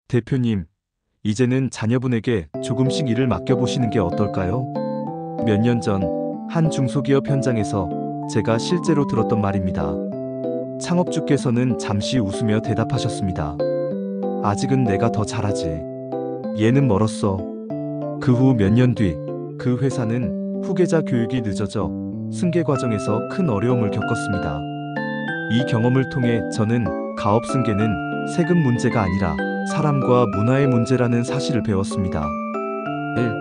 대표님, 이제는 자녀분에게 조금씩 일을 맡겨보시는 게 어떨까요? 몇 년 전 한 중소기업 현장에서 제가 실제로 들었던 말입니다. 창업주께서는 잠시 웃으며 대답하셨습니다. 아직은 내가 더 잘하지. 얘는 멀었어. 그 후 몇 년 뒤, 그 회사는 후계자 교육이 늦어져 승계 과정에서 큰 어려움을 겪었습니다. 이 경험을 통해 저는 가업 승계는 세금 문제가 아니라 사람과 문화의 문제라는 사실을 배웠습니다. 1.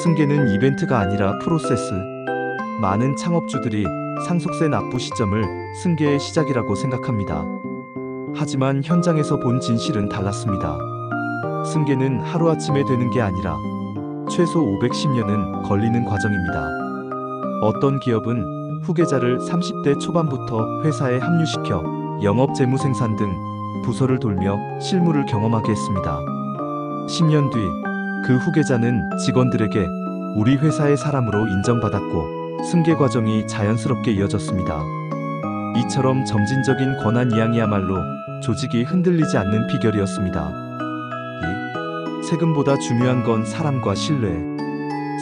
승계는 이벤트가 아니라 프로세스. 많은 창업주들이 상속세 납부 시점을 승계의 시작이라고 생각합니다. 하지만 현장에서 본 진실은 달랐습니다. 승계는 하루아침에 되는 게 아니라 최소 510년은 걸리는 과정입니다. 어떤 기업은 후계자를 30대 초반부터 회사에 합류시켜 영업 재무 생산 등 부서를 돌며 실무를 경험하게 했습니다. 10년 뒤 그 후계자는 직원들에게 우리 회사의 사람으로 인정받았고 승계 과정이 자연스럽게 이어졌습니다. 이처럼 점진적인 권한 이양이야말로 조직이 흔들리지 않는 비결이었습니다. 2. 세금보다 중요한 건 사람과 신뢰.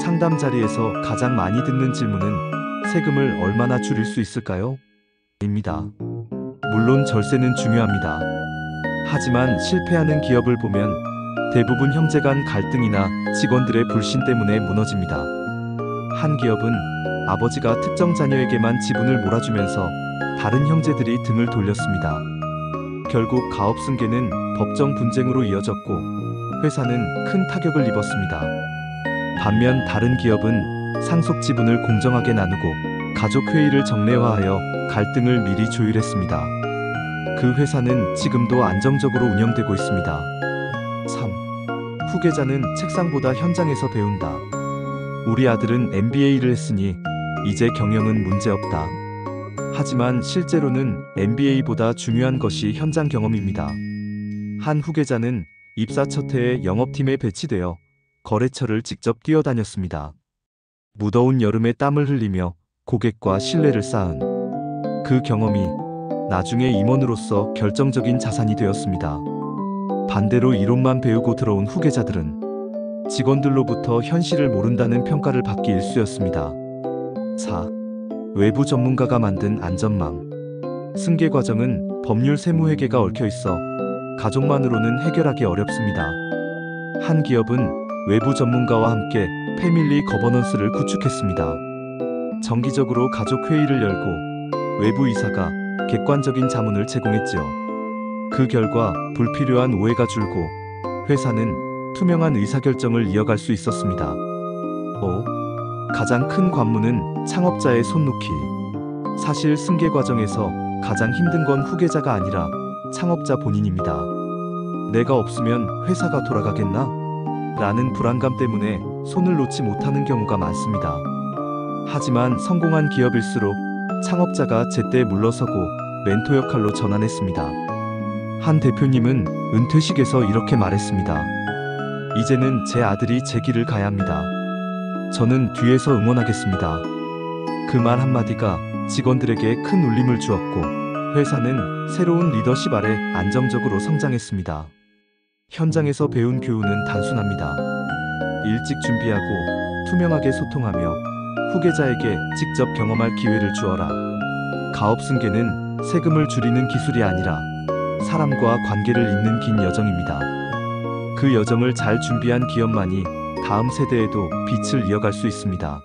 상담 자리에서 가장 많이 듣는 질문은 세금을 얼마나 줄일 수 있을까요? 입니다. 물론 절세는 중요합니다. 하지만 실패하는 기업을 보면 대부분 형제 간 갈등이나 직원들의 불신 때문에 무너집니다. 한 기업은 아버지가 특정 자녀에게만 지분을 몰아주면서 다른 형제들이 등을 돌렸습니다. 결국 가업 승계는 법정 분쟁으로 이어졌고 회사는 큰 타격을 입었습니다. 반면 다른 기업은 상속 지분을 공정하게 나누고 가족회의를 정례화하여 갈등을 미리 조율했습니다. 그 회사는 지금도 안정적으로 운영되고 있습니다. 3. 후계자는 책상보다 현장에서 배운다. 우리 아들은 MBA를 했으니 이제 경영은 문제없다. 하지만 실제로는 MBA보다 중요한 것이 현장 경험입니다. 한 후계자는 입사 첫 해에 영업팀에 배치되어 거래처를 직접 뛰어다녔습니다. 무더운 여름에 땀을 흘리며 고객과 신뢰를 쌓은 그 경험이 나중에 임원으로서 결정적인 자산이 되었습니다. 반대로 이론만 배우고 들어온 후계자들은 직원들로부터 현실을 모른다는 평가를 받기 일쑤였습니다. 4. 외부 전문가가 만든 안전망. 승계 과정은 법률 세무회계가 얽혀 있어 가족만으로는 해결하기 어렵습니다. 한 기업은 외부 전문가와 함께 패밀리 거버넌스를 구축했습니다. 정기적으로 가족 회의를 열고 외부 이사가 객관적인 자문을 제공했지요. 그 결과 불필요한 오해가 줄고 회사는 투명한 의사결정을 이어갈 수 있었습니다. 5. 가장 큰 관문은 창업자의 손놓기. 사실 승계 과정에서 가장 힘든 건 후계자가 아니라 창업자 본인입니다. 내가 없으면 회사가 돌아가겠나? 라는 불안감 때문에 손을 놓지 못하는 경우가 많습니다. 하지만 성공한 기업일수록 창업자가 제때 물러서고 멘토 역할로 전환했습니다. 한 대표님은 은퇴식에서 이렇게 말했습니다. 이제는 제 아들이 제 길을 가야 합니다. 저는 뒤에서 응원하겠습니다. 그 말 한마디가 직원들에게 큰 울림을 주었고 회사는 새로운 리더십 아래 안정적으로 성장했습니다. 현장에서 배운 교훈은 단순합니다. 일찍 준비하고 투명하게 소통하며 후계자에게 직접 경험할 기회를 주어라. 가업 승계는 세금을 줄이는 기술이 아니라 사람과 관계를 잇는 긴 여정입니다. 그 여정을 잘 준비한 기업만이 다음 세대에도 빛을 이어갈 수 있습니다.